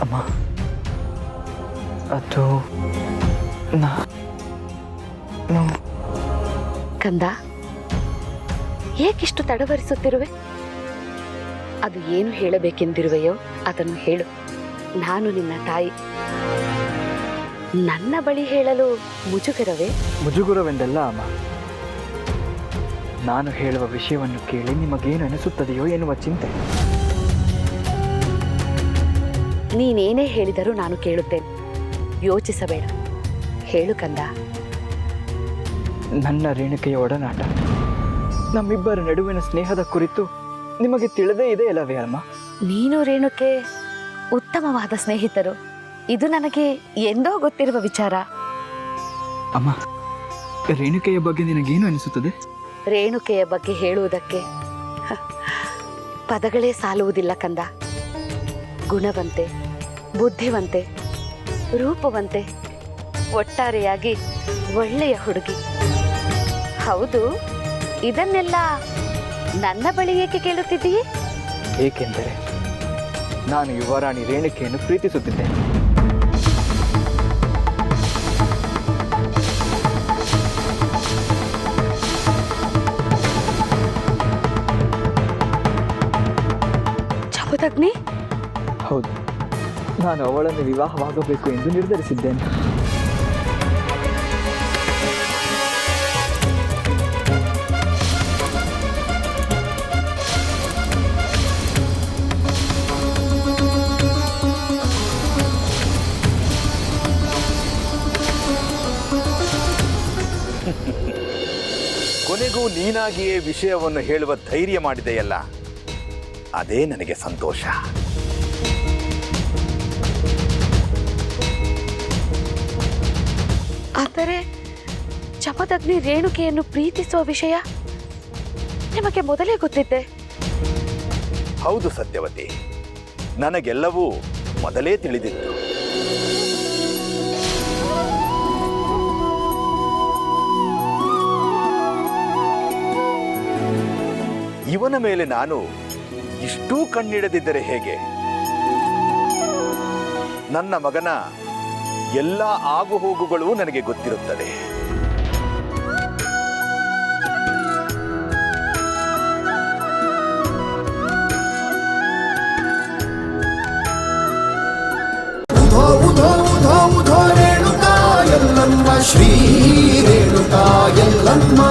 ಅಮ್ಮ, ಅದು ಕಂದ, ಏಕಿಷ್ಟು ತಡವರಿಸುತ್ತಿರುವೆ? ಅದು ಏನು ಹೇಳಬೇಕೆಂದಿರುವೆಯೋ ಅದನ್ನು ಹೇಳು. ನಾನು ನಿನ್ನ ತಾಯಿ. ನನ್ನ ಬಳಿ ಹೇಳಲು ಮುಜುಗರವೇ? ಮುಜುಗುರವೆಂದಲ್ಲ ಅಮ್ಮ, ನಾನು ಹೇಳುವ ವಿಷಯವನ್ನು ಕೇಳಿ ನಿಮಗೇನು ಅನಿಸುತ್ತದೆಯೋ ಎನ್ನುವ ಚಿಂತೆ. ನೀನೇನೇ ಹೇಳಿದರೂ ನಾನು ಕೇಳುತ್ತೇನೆ, ಯೋಚಿಸಬೇಡ. ಹೇಳು ಕಂದ. ನನ್ನ ರೇಣುಕೆಯ ಒಡನಾಟ, ನಮ್ಮಿಬ್ಬರ ನಡುವಿನ ಸ್ನೇಹದ ಕುರಿತು ನಿಮಗೆ ತಿಳಿದೇ ಇದೆ ಅಲ್ಲವೇ ಅಮ್ಮ? ನೀನು ರೇಣುಕೆ ಉತ್ತಮವಾದ ಸ್ನೇಹಿತರು, ಇದು ನನಗೆ ಎಂದೋ ಗೊತ್ತಿರುವ ವಿಚಾರ. ಅಮ್ಮ, ರೇಣುಕೆಯ ಬಗ್ಗೆ ನಿನಗೇನು ಅನಿಸುತ್ತದೆ? ರೇಣುಕೆಯ ಬಗ್ಗೆ ಹೇಳುವುದಕ್ಕೆ ಪದಗಳೇ ಸಾಲುವುದಿಲ್ಲ ಕಂದ. ಗುಣವಂತೆ, ಬುದ್ಧಿವಂತೆ, ರೂಪವಂತೆ, ಒಟ್ಟಾರೆಯಾಗಿ ಒಳ್ಳೆಯ ಹುಡುಗಿ. ಹೌದು, ಇದನ್ನೆಲ್ಲ ನನ್ನ ಬಳಿ ಏಕೆ ಕೇಳುತ್ತಿದ್ದೀಯೇ? ಏಕೆಂದರೆ ನಾನು ಯುವರಾಣಿ ರೇಣುಕೆಯನ್ನು ಪ್ರೀತಿಸುತ್ತಿದ್ದೇನೆ. ಜಮದಗ್ನಿ? ಹೌದು, ನಾನು ಅವಳನ್ನು ವಿವಾಹವಾಗಬೇಕು ಎಂದು ನಿರ್ಧರಿಸಿದ್ದೇನೆ. ಕೊನೆಗೂ ನೀನಾಗಿಯೇ ವಿಷಯವನ್ನು ಹೇಳುವ ಧೈರ್ಯ ಮಾಡಿದೆಯಲ್ಲ, ಅದೇ ನನಗೆ ಸಂತೋಷ. ಆದರೆ ಜಮದಗ್ನಿ ರೇಣುಕೆಯನ್ನು ಪ್ರೀತಿಸುವ ವಿಷಯ ನಿಮಗೆ ಮೊದಲೇ ಗೊತ್ತಿದ್ದೆ? ಹೌದು ಸತ್ಯವತಿ, ನನಗೆಲ್ಲವೂ ಮೊದಲೇ ತಿಳಿದಿತ್ತು. ಇವನ ಮೇಲೆ ನಾನು ಇಷ್ಟೂ ಕಣ್ಣಿಡದಿದ್ದರೆ ಹೇಗೆ? ನನ್ನ ಮಗನ ಎಲ್ಲ ಆಗುಹೋಗುಗಳು ನನಗೆ ಗೊತ್ತಿರುತ್ತದೆ. ರೇಣುಕಾ ಎಲ್ಲಮ್ಮ ಶ್ರೀ ರೇಣುಕಾ ಎಲ್ಲಮ್ಮ.